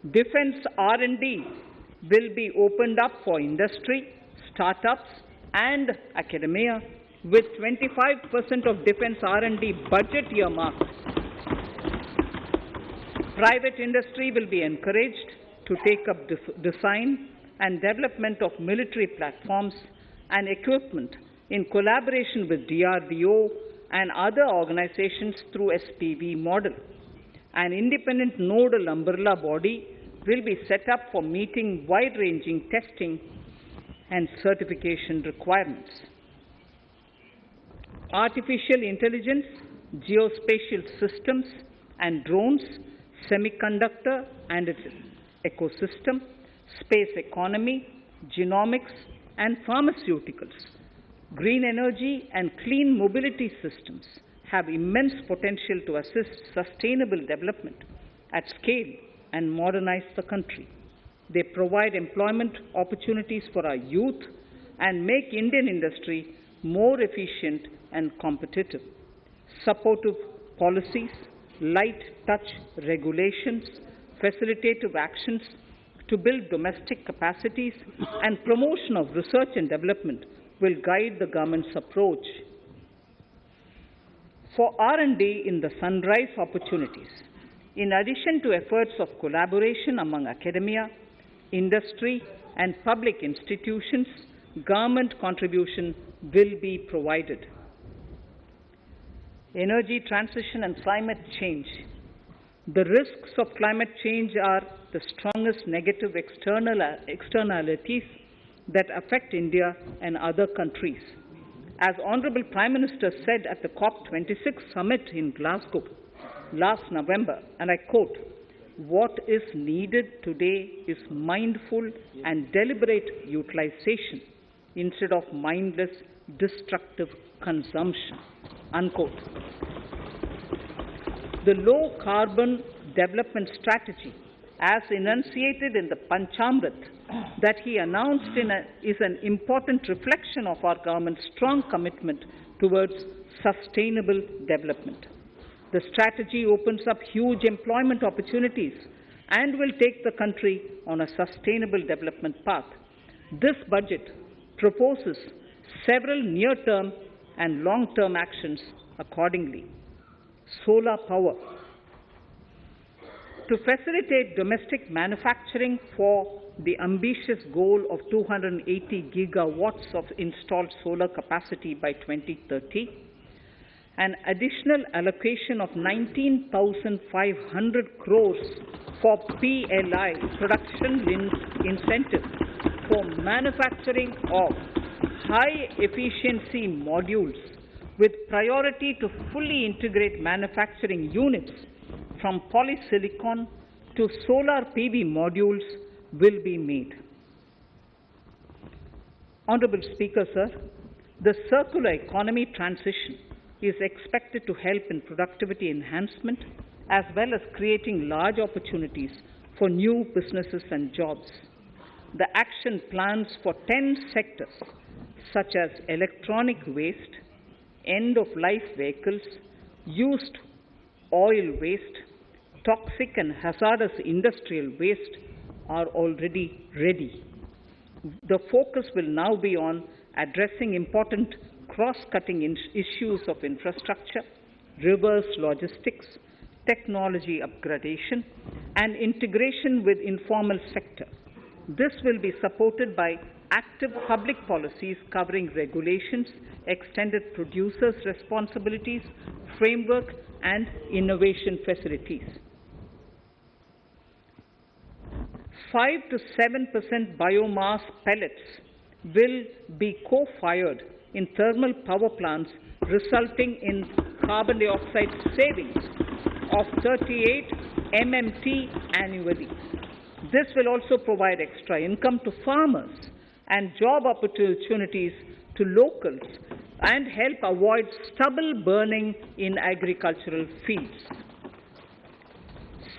Defence R&D will be opened up for industry, startups and academia, with 25% of defence R&D budget earmarked. Private industry will be encouraged to take up design and development of military platforms and equipment in collaboration with DRDO and other organizations through SPV model. An independent nodal umbrella body will be set up for meeting wide-ranging testing and certification requirements. Artificial intelligence, geospatial systems and drones, semiconductor and its ecosystem, space economy, genomics and pharmaceuticals, green energy and clean mobility systems have immense potential to assist sustainable development at scale and modernize the country. They provide employment opportunities for our youth and make Indian industry more efficient and competitive. Supportive policies, light touch regulations, facilitative actions to build domestic capacities and promotion of research and development will guide the government's approach. For R&D in the sunrise opportunities, in addition to efforts of collaboration among academia, industry and public institutions, government contribution will be provided. Energy transition and climate change. The risks of climate change are the strongest negative externalities that affect India and other countries. As Honorable Prime Minister said at the COP26 summit in Glasgow last November, and I quote, "What is needed today is mindful and deliberate utilization instead of mindless, destructive consumption," unquote. The low carbon development strategy, as enunciated in the Panchamrit that he announced is an important reflection of our government's strong commitment towards sustainable development. The strategy opens up huge employment opportunities and will take the country on a sustainable development path. This budget proposes several near-term and long-term actions accordingly. Solar power. To facilitate domestic manufacturing for the ambitious goal of 280 gigawatts of installed solar capacity by 2030, an additional allocation of 19,500 crores for PLI, production-linked incentive, for manufacturing of high-efficiency modules with priority to fully integrate manufacturing units from polysilicon to solar PV modules will be made. Honorable Speaker, sir, the circular economy transition is expected to help in productivity enhancement as well as creating large opportunities for new businesses and jobs. The action plans for 10 sectors such as electronic waste, end-of-life vehicles, used oil waste, toxic and hazardous industrial waste are already ready. The focus will now be on addressing important cross-cutting issues of infrastructure, reverse logistics, technology upgradation, and integration with informal sector. This will be supported by active public policies covering regulations, extended producers' responsibilities, framework, and innovation facilities. 5 to 7% biomass pellets will be co-fired in thermal power plants, resulting in carbon dioxide savings of 38 MMT annually. This will also provide extra income to farmers and job opportunities to locals and help avoid stubble burning in agricultural fields.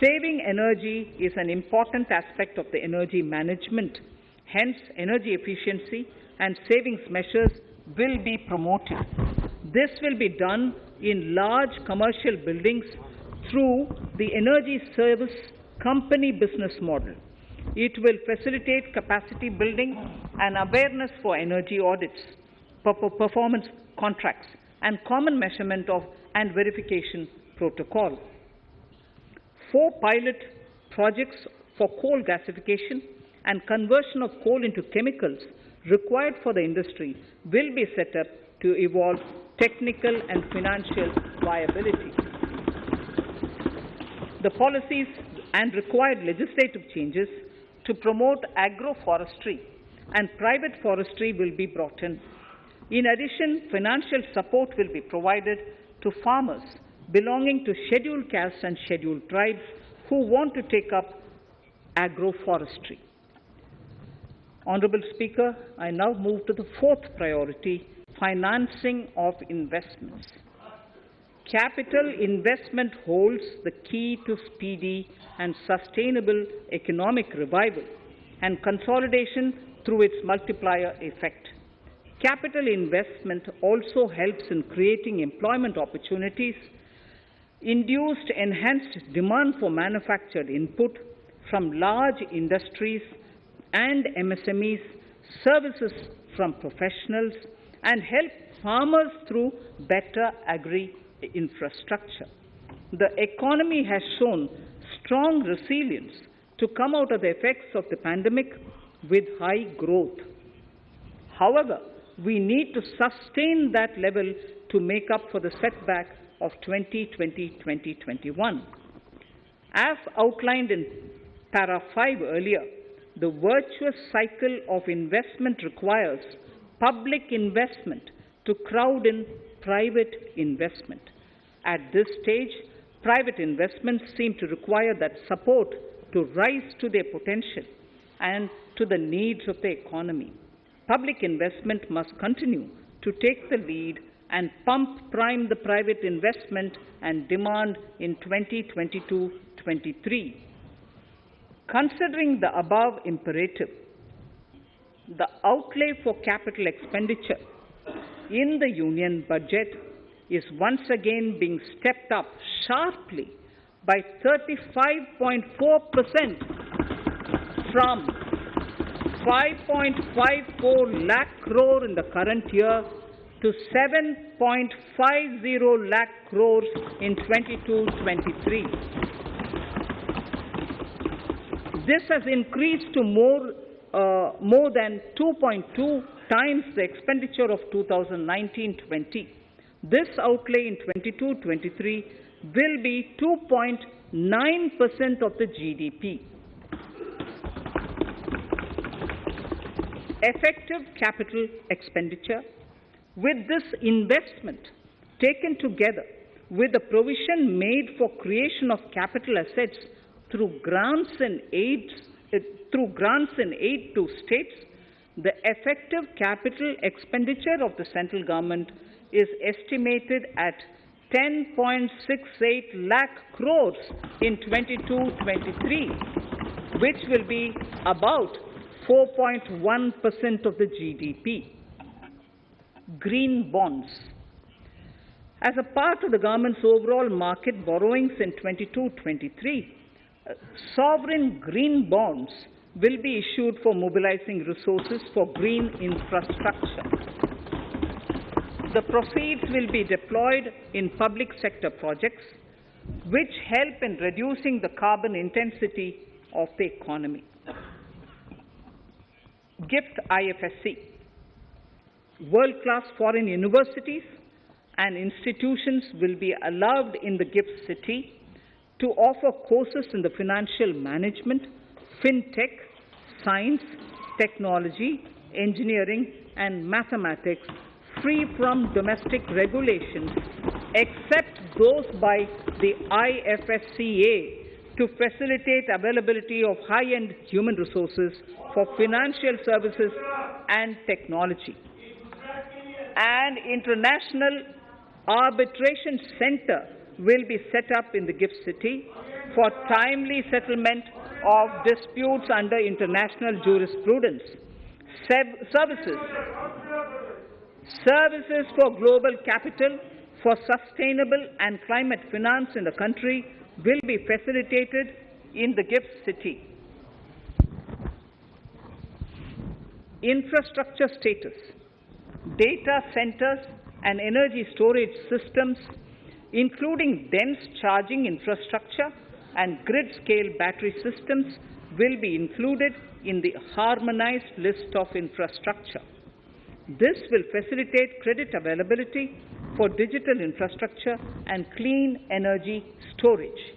Saving energy is an important aspect of the energy management. Hence, energy efficiency and savings measures will be promoted. This will be done in large commercial buildings through the energy service company business model. It will facilitate capacity building and awareness for energy audits, performance contracts, and common measurement of and verification protocol. 4 pilot projects for coal gasification and conversion of coal into chemicals required for the industry will be set up to evolve technical and financial viability. The policies and required legislative changes to promote agroforestry and private forestry will be brought in. In addition, financial support will be provided to farmers belonging to scheduled castes and scheduled tribes who want to take up agroforestry. Honourable Speaker, I now move to the 4th priority, financing of investments. Capital investment holds the key to speedy and sustainable economic revival and consolidation through its multiplier effect. Capital investment also helps in creating employment opportunities, induced enhanced demand for manufactured input from large industries and MSMEs, services from professionals, and help farmers through better agri-infrastructure. The economy has shown strong resilience to come out of the effects of the pandemic with high growth. However, we need to sustain that level to make up for the setback of 2020-2021. As outlined in para 5 earlier, the virtuous cycle of investment requires public investment to crowd in private investment. At this stage, private investments seem to require that support to rise to their potential and to the needs of the economy. Public investment must continue to take the lead and prime the private investment and demand in 2022-23. Considering the above imperative, the outlay for capital expenditure in the Union budget is once again being stepped up sharply by 35.4% from 5.54 lakh crore in the current year to 7.50 lakh crores in 22-23. This has increased to more than 2.2 times the expenditure of 2019-20. This outlay in 22-23 will be 2.9% of the GDP. Effective capital expenditure. With this investment taken together with the provision made for creation of capital assets through grants and aid to states, the effective capital expenditure of the central government is estimated at 10.68 lakh crores in 22-23, which will be about 4.1% of the GDP. Green bonds. As a part of the government's overall market borrowings in 22-23, sovereign green bonds will be issued for mobilizing resources for green infrastructure. The proceeds will be deployed in public sector projects which help in reducing the carbon intensity of the economy. GIFT IFSC. World-class foreign universities and institutions will be allowed in the GIFT City to offer courses in the financial management, fintech, science, technology, engineering, and mathematics free from domestic regulations, except those by the IFSCA, to facilitate availability of high-end human resources for financial services and technology. An international arbitration center will be set up in the GIFT City for timely settlement of disputes under international jurisprudence. Services for global capital for sustainable and climate finance in the country will be facilitated in the GIFT City. Infrastructure status. Data centers and energy storage systems, including dense charging infrastructure and grid-scale battery systems, will be included in the harmonized list of infrastructure. This will facilitate credit availability for digital infrastructure and clean energy storage.